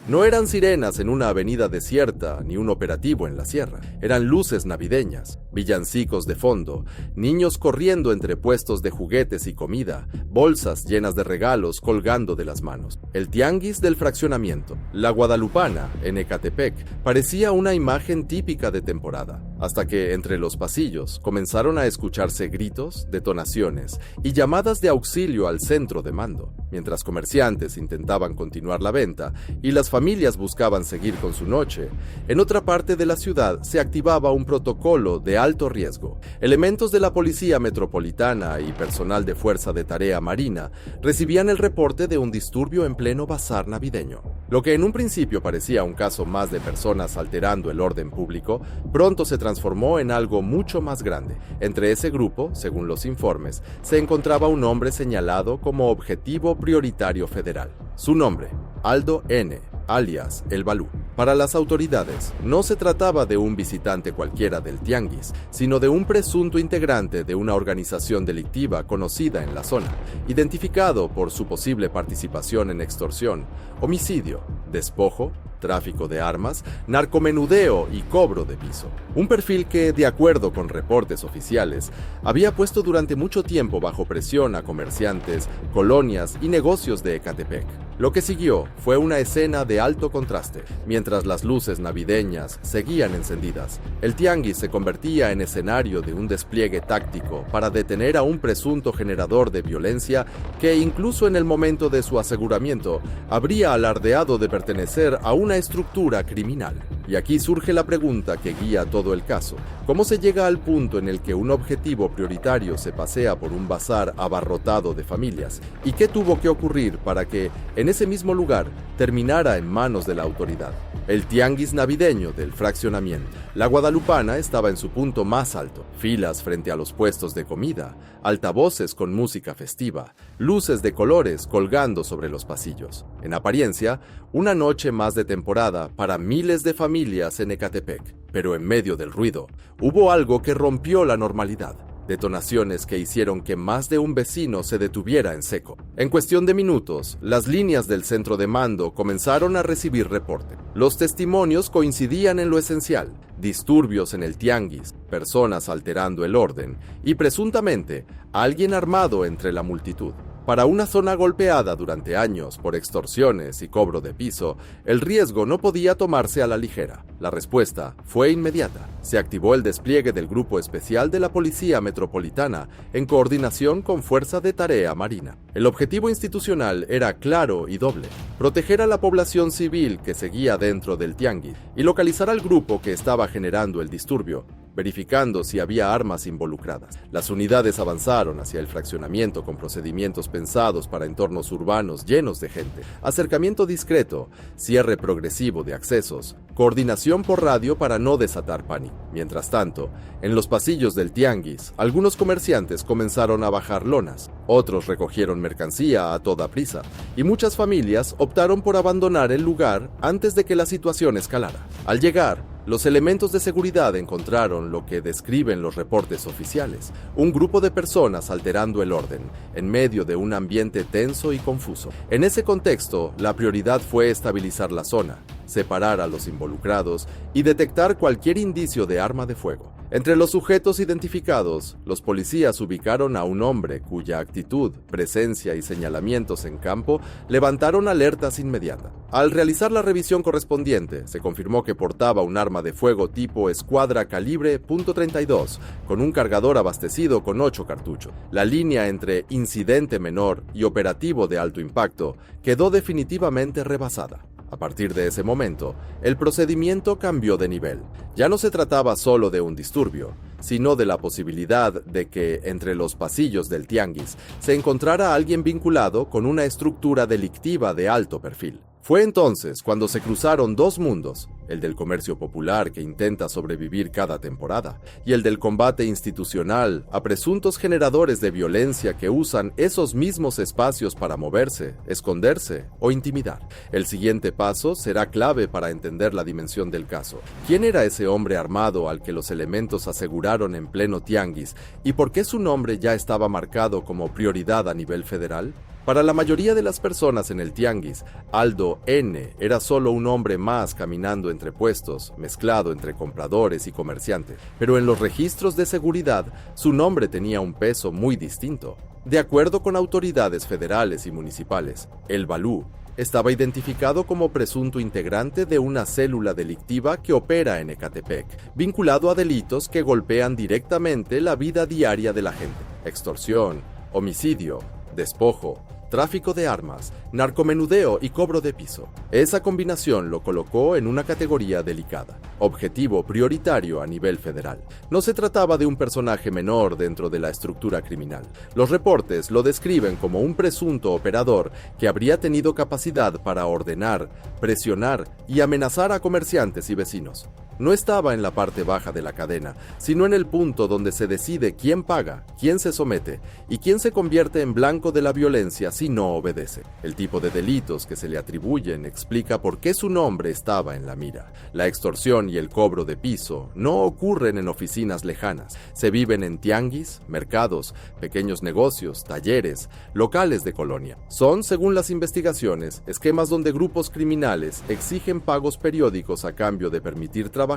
No eran sirenas en una avenida desierta ni un operativo en la sierra. Eran luces navideñas, villancicos de fondo, niños corriendo entre puestos de juguetes y comida, bolsas llenas de regalos colgando de las manos. El tianguis del fraccionamiento, la Guadalupana, en Ecatepec, parecía una imagen típica de temporada, hasta que entre los pasillos comenzaron a escucharse gritos, detonaciones y llamadas de auxilio al centro de mando, mientras comerciantes intentaban continuar la venta y las familias buscaban seguir con su noche. En otra parte de la ciudad se activaba un protocolo de alto riesgo. Elementos de la Policía Metropolitana y personal de Fuerza de Tarea Marina recibían el reporte de un disturbio en pleno bazar navideño. Lo que en un principio parecía un caso más de personas alterando el orden público, pronto se transformó en algo mucho más grande. Entre ese grupo, según los informes, se encontraba un hombre señalado como objetivo prioritario federal. Su nombre, Aldo N., alias El Balú. Para las autoridades, no se trataba de un visitante cualquiera del tianguis, sino de un presunto integrante de una organización delictiva conocida en la zona, identificado por su posible participación en extorsión, homicidio, despojo, tráfico de armas, narcomenudeo y cobro de piso. Un perfil que, de acuerdo con reportes oficiales, había puesto durante mucho tiempo bajo presión a comerciantes, colonias y negocios de Ecatepec. Lo que siguió fue una escena de alto contraste. Mientras las luces navideñas seguían encendidas, el tianguis se convertía en escenario de un despliegue táctico para detener a un presunto generador de violencia que, incluso en el momento de su aseguramiento, habría alardeado de pertenecer a una estructura criminal. Y aquí surge la pregunta que guía todo el caso. ¿Cómo se llega al punto en el que un objetivo prioritario se pasea por un bazar abarrotado de familias? ¿Y qué tuvo que ocurrir para que, en ese mismo lugar, terminara en manos de la autoridad? El tianguis navideño del fraccionamiento. La Guadalupana estaba en su punto más alto. Filas frente a los puestos de comida, altavoces con música festiva, luces de colores colgando sobre los pasillos. En apariencia, una noche más de temporada para miles de familias en Ecatepec. Pero en medio del ruido, hubo algo que rompió la normalidad. Detonaciones que hicieron que más de un vecino se detuviera en seco. En cuestión de minutos, las líneas del centro de mando comenzaron a recibir reporte. Los testimonios coincidían en lo esencial: disturbios en el tianguis, personas alterando el orden y, presuntamente, alguien armado entre la multitud. Para una zona golpeada durante años por extorsiones y cobro de piso, el riesgo no podía tomarse a la ligera. La respuesta fue inmediata. Se activó el despliegue del Grupo Especial de la Policía Metropolitana en coordinación con Fuerza de Tarea Marina. El objetivo institucional era claro y doble: proteger a la población civil que seguía dentro del tianguis y localizar al grupo que estaba generando el disturbio, verificando si había armas involucradas. Las unidades avanzaron hacia el fraccionamiento con procedimientos pensados para entornos urbanos llenos de gente: acercamiento discreto, cierre progresivo de accesos, coordinación por radio para no desatar pánico. Mientras tanto, en los pasillos del tianguis, algunos comerciantes comenzaron a bajar lonas, otros recogieron mercancía a toda prisa, y muchas familias optaron por abandonar el lugar antes de que la situación escalara. Al llegar, los elementos de seguridad encontraron lo que describen los reportes oficiales: un grupo de personas alterando el orden, en medio de un ambiente tenso y confuso. En ese contexto, la prioridad fue estabilizar la zona, separar a los involucrados y detectar cualquier indicio de arma de fuego. Entre los sujetos identificados, los policías ubicaron a un hombre cuya actitud, presencia y señalamientos en campo levantaron alertas inmediatas. Al realizar la revisión correspondiente, se confirmó que portaba un arma de fuego tipo escuadra calibre .32, con un cargador abastecido con 8 cartuchos. La línea entre incidente menor y operativo de alto impacto quedó definitivamente rebasada. A partir de ese momento, el procedimiento cambió de nivel. Ya no se trataba solo de un disturbio, sino de la posibilidad de que, entre los pasillos del tianguis, se encontrara alguien vinculado con una estructura delictiva de alto perfil. Fue entonces cuando se cruzaron dos mundos: el del comercio popular que intenta sobrevivir cada temporada, y el del combate institucional a presuntos generadores de violencia que usan esos mismos espacios para moverse, esconderse o intimidar. El siguiente paso será clave para entender la dimensión del caso. ¿Quién era ese hombre armado al que los elementos aseguraron en pleno tianguis, y por qué su nombre ya estaba marcado como prioridad a nivel federal? Para la mayoría de las personas en el tianguis, Aldo N. era solo un hombre más caminando entre puestos, mezclado entre compradores y comerciantes. Pero en los registros de seguridad, su nombre tenía un peso muy distinto. De acuerdo con autoridades federales y municipales, el Balú estaba identificado como presunto integrante de una célula delictiva que opera en Ecatepec, vinculado a delitos que golpean directamente la vida diaria de la gente: extorsión, homicidio, despojo, tráfico de armas, narcomenudeo y cobro de piso. Esa combinación lo colocó en una categoría delicada, objetivo prioritario a nivel federal. No se trataba de un personaje menor dentro de la estructura criminal. Los reportes lo describen como un presunto operador que habría tenido capacidad para ordenar, presionar y amenazar a comerciantes y vecinos. No estaba en la parte baja de la cadena, sino en el punto donde se decide quién paga, quién se somete y quién se convierte en blanco de la violencia si no obedece. El tipo de delitos que se le atribuyen explica por qué su nombre estaba en la mira. La extorsión y el cobro de piso no ocurren en oficinas lejanas, se viven en tianguis, mercados, pequeños negocios, talleres, locales de colonia. Son, según las investigaciones, esquemas donde grupos criminales exigen pagos periódicos a cambio de permitir trabajar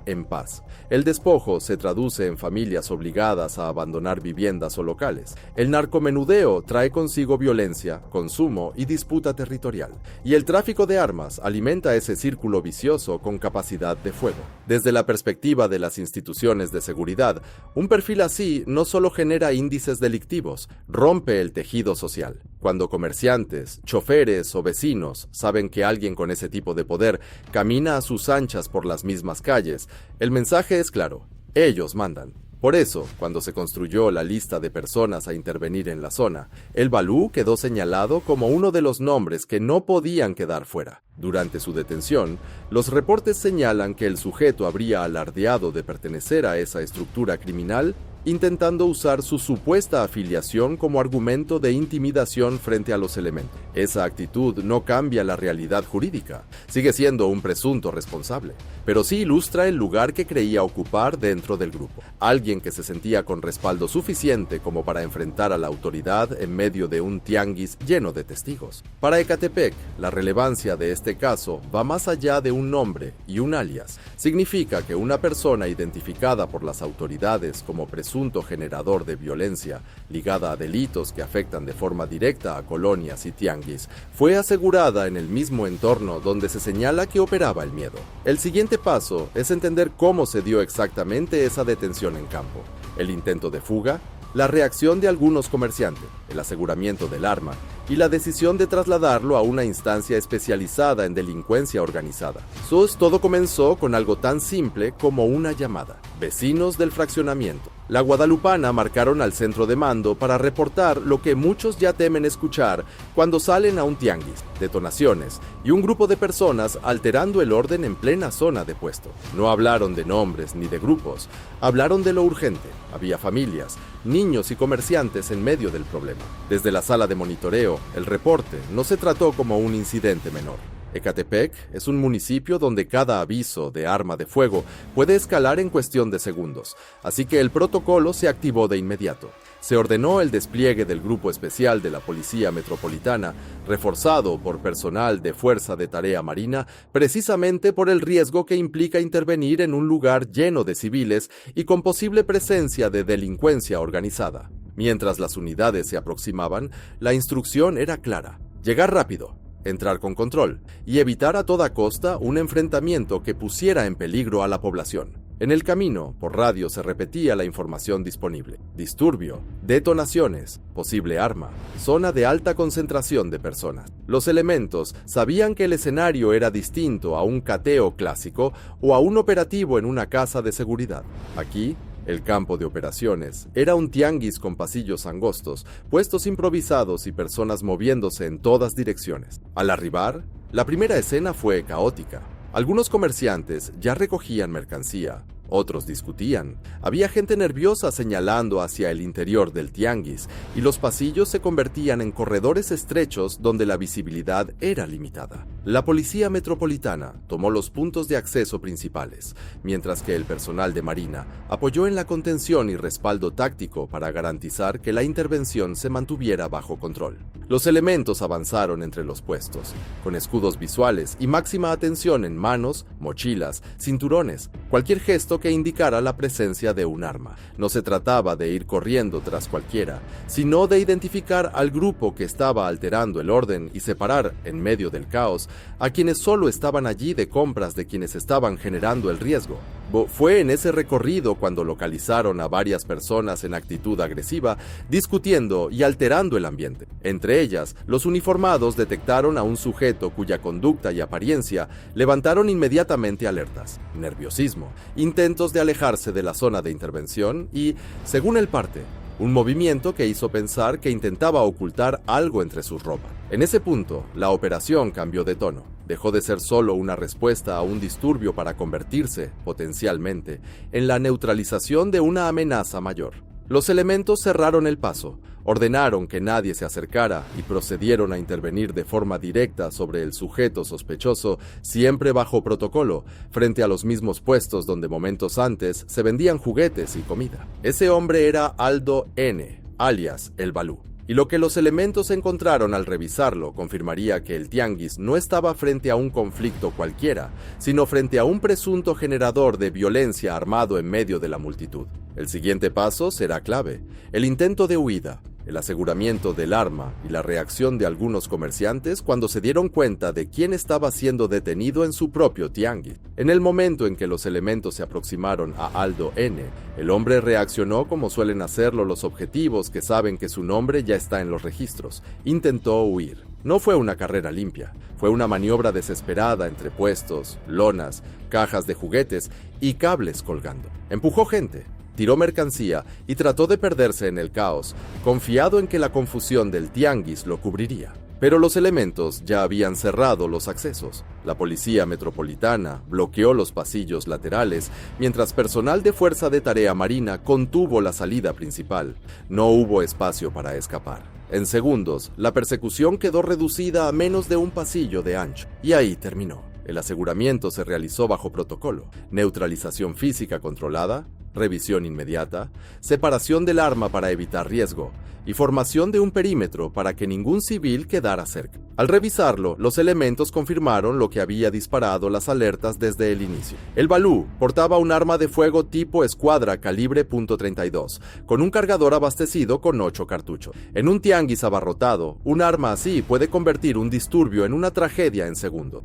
en paz. El despojo se traduce en familias obligadas a abandonar viviendas o locales. El narcomenudeo trae consigo violencia, consumo y disputa territorial. Y el tráfico de armas alimenta ese círculo vicioso con capacidad de fuego. Desde la perspectiva de las instituciones de seguridad, un perfil así no solo genera índices delictivos, rompe el tejido social. Cuando comerciantes, choferes o vecinos saben que alguien con ese tipo de poder camina a sus anchas por las mismas calles, el mensaje es claro: ellos mandan. Por eso, cuando se construyó la lista de personas a intervenir en la zona, el Balú quedó señalado como uno de los nombres que no podían quedar fuera. Durante su detención, los reportes señalan que el sujeto habría alardeado de pertenecer a esa estructura criminal, intentando usar su supuesta afiliación como argumento de intimidación frente a los elementos. Esa actitud no cambia la realidad jurídica, sigue siendo un presunto responsable, pero sí ilustra el lugar que creía ocupar dentro del grupo. Alguien que se sentía con respaldo suficiente como para enfrentar a la autoridad en medio de un tianguis lleno de testigos. Para Ecatepec, la relevancia de este caso va más allá de un nombre y un alias. Significa que una persona identificada por las autoridades como presunto generador de violencia ligada a delitos que afectan de forma directa a colonias y tianguis fue asegurada en el mismo entorno donde se señala que operaba el miedo. El siguiente paso es entender cómo se dio exactamente esa detención en campo: el intento de fuga, la reacción de algunos comerciantes, el aseguramiento del arma y la decisión de trasladarlo a una instancia especializada en delincuencia organizada. Todo comenzó con algo tan simple como una llamada. Vecinos del fraccionamiento La Guadalupana marcaron al centro de mando para reportar lo que muchos ya temen escuchar cuando salen a un tianguis: detonaciones y un grupo de personas alterando el orden en plena zona de puesto. No hablaron de nombres ni de grupos, hablaron de lo urgente. Había familias, niños y comerciantes en medio del problema. Desde la sala de monitoreo, el reporte no se trató como un incidente menor. Ecatepec es un municipio donde cada aviso de arma de fuego puede escalar en cuestión de segundos, así que el protocolo se activó de inmediato. Se ordenó el despliegue del Grupo Especial de la Policía Metropolitana, reforzado por personal de Fuerza de Tarea Marina, precisamente por el riesgo que implica intervenir en un lugar lleno de civiles y con posible presencia de delincuencia organizada. Mientras las unidades se aproximaban, la instrucción era clara: llegar rápido, entrar con control y evitar a toda costa un enfrentamiento que pusiera en peligro a la población. En el camino, por radio se repetía la información disponible: disturbio, detonaciones, posible arma, zona de alta concentración de personas. Los elementos sabían que el escenario era distinto a un cateo clásico o a un operativo en una casa de seguridad. Aquí, el campo de operaciones era un tianguis con pasillos angostos, puestos improvisados y personas moviéndose en todas direcciones. Al arribar, la primera escena fue caótica. Algunos comerciantes ya recogían mercancía, Otros discutían. Había gente nerviosa señalando hacia el interior del tianguis, y los pasillos se convertían en corredores estrechos donde la visibilidad era limitada. La policía metropolitana tomó los puntos de acceso principales, mientras que el personal de Marina apoyó en la contención y respaldo táctico para garantizar que la intervención se mantuviera bajo control. Los elementos avanzaron entre los puestos, con escudos visuales y máxima atención en manos, mochilas, cinturones, cualquier gesto que indicara la presencia de un arma. No se trataba de ir corriendo tras cualquiera, sino de identificar al grupo que estaba alterando el orden y separar, en medio del caos, a quienes solo estaban allí de compras de quienes estaban generando el riesgo. Fue en ese recorrido cuando localizaron a varias personas en actitud agresiva, discutiendo y alterando el ambiente. Entre ellas, los uniformados detectaron a un sujeto cuya conducta y apariencia levantaron inmediatamente alertas, nerviosismo, intentos de alejarse de la zona de intervención y, según el parte, un movimiento que hizo pensar que intentaba ocultar algo entre sus ropas. En ese punto, la operación cambió de tono. Dejó de ser solo una respuesta a un disturbio para convertirse, potencialmente, en la neutralización de una amenaza mayor. Los elementos cerraron el paso, ordenaron que nadie se acercara y procedieron a intervenir de forma directa sobre el sujeto sospechoso, siempre bajo protocolo, frente a los mismos puestos donde momentos antes se vendían juguetes y comida. Ese hombre era Aldo N., alias El Balú. Y lo que los elementos encontraron al revisarlo confirmaría que el tianguis no estaba frente a un conflicto cualquiera, sino frente a un presunto generador de violencia armado en medio de la multitud. El siguiente paso será clave: el intento de huida, el aseguramiento del arma y la reacción de algunos comerciantes cuando se dieron cuenta de quién estaba siendo detenido en su propio tianguis. En el momento en que los elementos se aproximaron a Aldo N., el hombre reaccionó como suelen hacerlo los objetivos que saben que su nombre ya está en los registros. Intentó huir. No fue una carrera limpia, fue una maniobra desesperada entre puestos, lonas, cajas de juguetes y cables colgando. Empujó gente, tiró mercancía y trató de perderse en el caos, confiado en que la confusión del tianguis lo cubriría. Pero los elementos ya habían cerrado los accesos. La policía metropolitana bloqueó los pasillos laterales, mientras personal de Fuerza de Tarea Marina contuvo la salida principal. No hubo espacio para escapar. En segundos, la persecución quedó reducida a menos de un pasillo de ancho, y ahí terminó. El aseguramiento se realizó bajo protocolo: neutralización física controlada, revisión inmediata, separación del arma para evitar riesgo y formación de un perímetro para que ningún civil quedara cerca. Al revisarlo, los elementos confirmaron lo que había disparado las alertas desde el inicio. El Balú portaba un arma de fuego tipo escuadra calibre .32, con un cargador abastecido con 8 cartuchos. En un tianguis abarrotado, un arma así puede convertir un disturbio en una tragedia en segundos.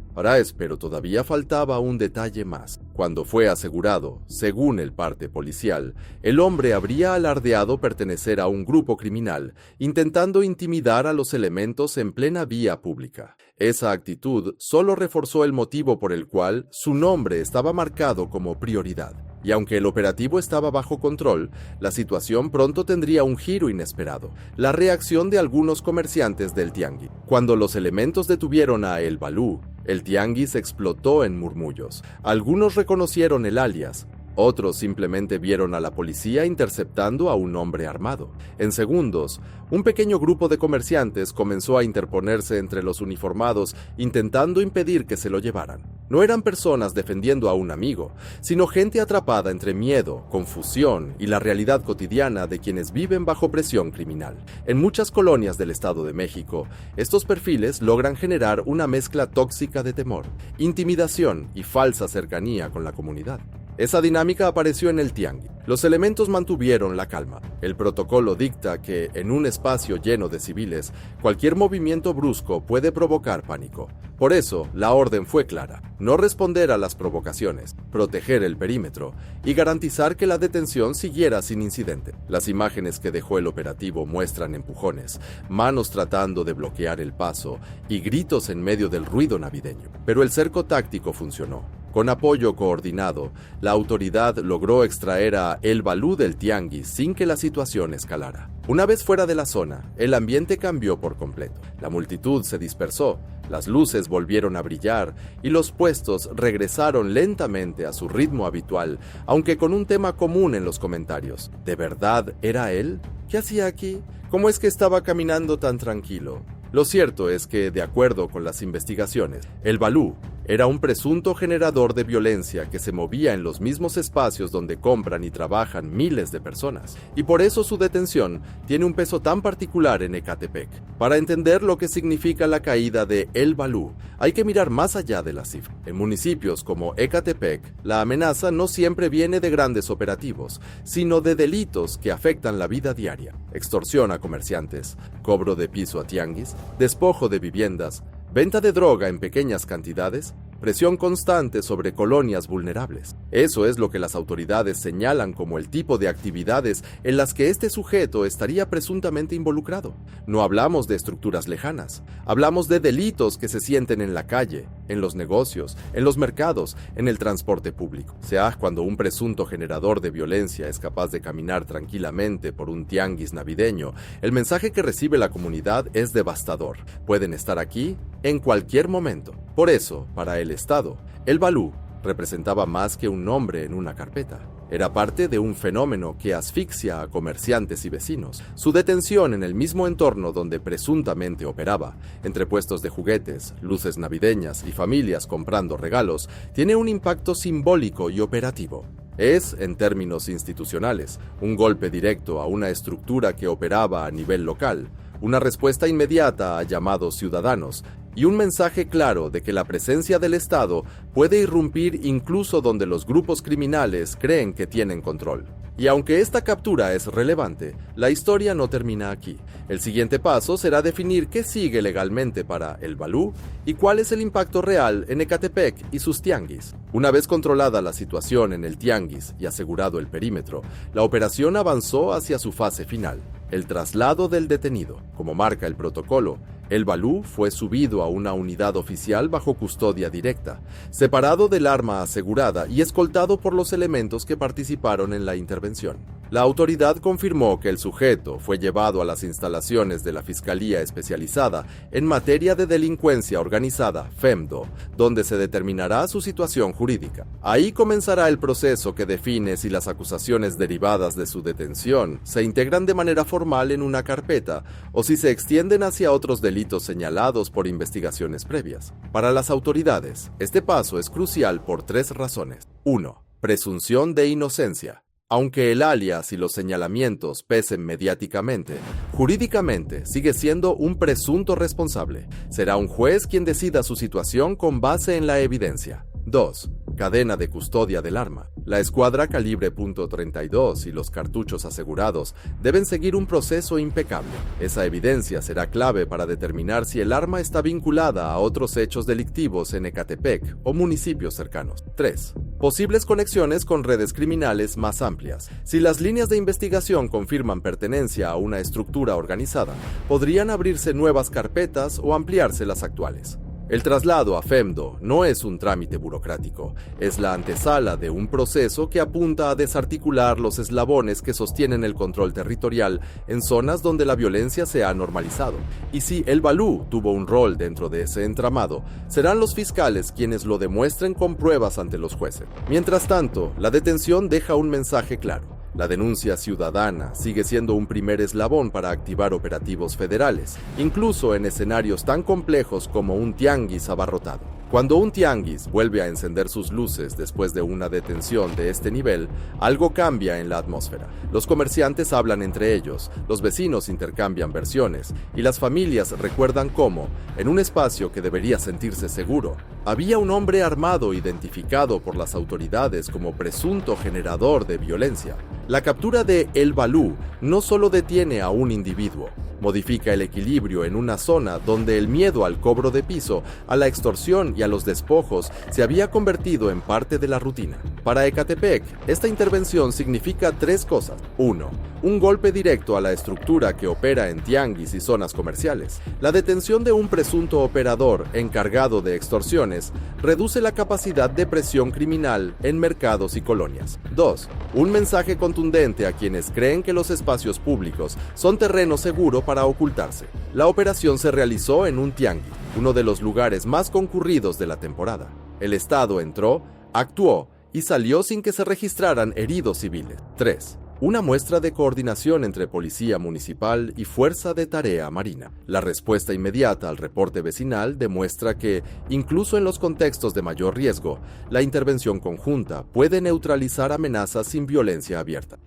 Pero todavía faltaba un detalle más. Cuando fue asegurado, según el parte policial, el hombre habría alardeado pertenecer a un grupo criminal, intentando intimidar a los elementos en plena vía pública. Esa actitud solo reforzó el motivo por el cual su nombre estaba marcado como prioridad. Y aunque el operativo estaba bajo control, la situación pronto tendría un giro inesperado: la reacción de algunos comerciantes del tianguis. Cuando los elementos detuvieron a El Balú, el tianguis explotó en murmullos. Algunos reconocieron el alias, otros simplemente vieron a la policía interceptando a un hombre armado. En segundos, un pequeño grupo de comerciantes comenzó a interponerse entre los uniformados, intentando impedir que se lo llevaran. No eran personas defendiendo a un amigo, sino gente atrapada entre miedo, confusión y la realidad cotidiana de quienes viven bajo presión criminal. En muchas colonias del Estado de México, estos perfiles logran generar una mezcla tóxica de temor, intimidación y falsa cercanía con la comunidad. Esa dinámica apareció en el tianguis. Los elementos mantuvieron la calma. El protocolo dicta que, en un espacio lleno de civiles, cualquier movimiento brusco puede provocar pánico. Por eso, la orden fue clara: no responder a las provocaciones, proteger el perímetro y garantizar que la detención siguiera sin incidente. Las imágenes que dejó el operativo muestran empujones, manos tratando de bloquear el paso y gritos en medio del ruido navideño. Pero el cerco táctico funcionó. Con apoyo coordinado, la autoridad logró extraer a El Balú del tianguis sin que la situación escalara. Una vez fuera de la zona, el ambiente cambió por completo. La multitud se dispersó, Las luces volvieron a brillar y los puestos regresaron lentamente a su ritmo habitual, aunque con un tema común en los comentarios. ¿De verdad era él? ¿Qué hacía aquí? ¿Cómo es que estaba caminando tan tranquilo? Lo cierto es que, de acuerdo con las investigaciones, el Balú era un presunto generador de violencia que se movía en los mismos espacios donde compran y trabajan miles de personas, y por eso su detención tiene un peso tan particular en Ecatepec. Para entender lo que significa la caída de El Balú, hay que mirar más allá de la cifra. En municipios como Ecatepec, la amenaza no siempre viene de grandes operativos, sino de delitos que afectan la vida diaria: extorsión a comerciantes, cobro de piso a tianguis, despojo de viviendas, venta de droga en pequeñas cantidades, presión constante sobre colonias vulnerables. Eso es lo que las autoridades señalan como el tipo de actividades en las que este sujeto estaría presuntamente involucrado. No hablamos de estructuras lejanas, hablamos de delitos que se sienten en la calle, en los negocios, en los mercados, en el transporte público. Sea cuando un presunto generador de violencia es capaz de caminar tranquilamente por un tianguis navideño, el mensaje que recibe la comunidad es devastador. Pueden estar aquí en cualquier momento. Por eso, para el Estado, el Balú representaba más que un nombre en una carpeta. Era parte de un fenómeno que asfixia a comerciantes y vecinos. Su detención en el mismo entorno donde presuntamente operaba, entre puestos de juguetes, luces navideñas y familias comprando regalos, tiene un impacto simbólico y operativo. Es, en términos institucionales, un golpe directo a una estructura que operaba a nivel local, una respuesta inmediata a llamados ciudadanos, y un mensaje claro de que la presencia del Estado puede irrumpir incluso donde los grupos criminales creen que tienen control. Y aunque esta captura es relevante, la historia no termina aquí. El siguiente paso será definir qué sigue legalmente para el Balú y cuál es el impacto real en Ecatepec y sus tianguis. Una vez controlada la situación en el tianguis y asegurado el perímetro, la operación avanzó hacia su fase final: el traslado del detenido. Como marca el protocolo, el Balú fue subido a una unidad oficial bajo custodia directa, separado del arma asegurada y escoltado por los elementos que participaron en la intervención. La autoridad confirmó que el sujeto fue llevado a las instalaciones de la Fiscalía Especializada en Materia de Delincuencia Organizada, FEMDO, donde se determinará su situación jurídica. Ahí comenzará el proceso que define si las acusaciones derivadas de su detención se integran de manera formal en una carpeta o si se extienden hacia otros delitos señalados por investigaciones previas. Para las autoridades, este paso es crucial por 3 razones. 1. Presunción de inocencia. Aunque el alias y los señalamientos pesen mediáticamente, jurídicamente sigue siendo un presunto responsable. Será un juez quien decida su situación con base en la evidencia. 2. Cadena de custodia del arma. La escuadra calibre .32 y los cartuchos asegurados deben seguir un proceso impecable. Esa evidencia será clave para determinar si el arma está vinculada a otros hechos delictivos en Ecatepec o municipios cercanos. 3. Posibles conexiones con redes criminales más amplias. Si las líneas de investigación confirman pertenencia a una estructura organizada, podrían abrirse nuevas carpetas o ampliarse las actuales. El traslado a FEMDO no es un trámite burocrático, es la antesala de un proceso que apunta a desarticular los eslabones que sostienen el control territorial en zonas donde la violencia se ha normalizado. Y si el Balú tuvo un rol dentro de ese entramado, serán los fiscales quienes lo demuestren con pruebas ante los jueces. Mientras tanto, la detención deja un mensaje claro. La denuncia ciudadana sigue siendo un primer eslabón para activar operativos federales, incluso en escenarios tan complejos como un tianguis abarrotado. Cuando un tianguis vuelve a encender sus luces después de una detención de este nivel, algo cambia en la atmósfera. Los comerciantes hablan entre ellos, los vecinos intercambian versiones y las familias recuerdan cómo, en un espacio que debería sentirse seguro, había un hombre armado identificado por las autoridades como presunto generador de violencia. La captura de El Balú no solo detiene a un individuo, modifica el equilibrio en una zona donde el miedo al cobro de piso, a la extorsión y a los despojos se había convertido en parte de la rutina. Para Ecatepec, esta intervención significa 3 cosas. 1. Un golpe directo a la estructura que opera en tianguis y zonas comerciales. La detención de un presunto operador encargado de extorsiones reduce la capacidad de presión criminal en mercados y colonias. 2. Un mensaje contundente contundente a quienes creen que los espacios públicos son terreno seguro para ocultarse. La operación se realizó en un tianguis, uno de los lugares más concurridos de la temporada. El Estado entró, actuó y salió sin que se registraran heridos civiles. 3. Una muestra de coordinación entre Policía Municipal y Fuerza de Tarea Marina. La respuesta inmediata al reporte vecinal demuestra que, incluso en los contextos de mayor riesgo, la intervención conjunta puede neutralizar amenazas sin violencia abierta.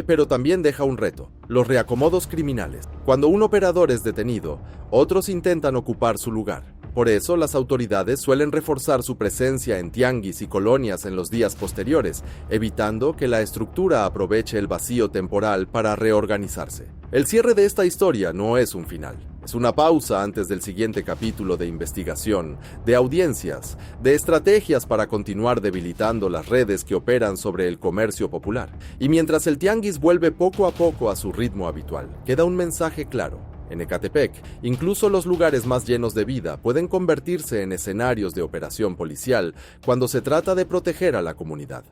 Pero también deja un reto: los reacomodos criminales. Cuando un operador es detenido, otros intentan ocupar su lugar. Por eso, las autoridades suelen reforzar su presencia en tianguis y colonias en los días posteriores, evitando que la estructura aproveche el vacío temporal para reorganizarse. El cierre de esta historia no es un final. Es una pausa antes del siguiente capítulo de investigación, de audiencias, de estrategias para continuar debilitando las redes que operan sobre el comercio popular. Y mientras el tianguis vuelve poco a poco a su ritmo habitual, queda un mensaje claro. En Ecatepec, incluso los lugares más llenos de vida pueden convertirse en escenarios de operación policial cuando se trata de proteger a la comunidad.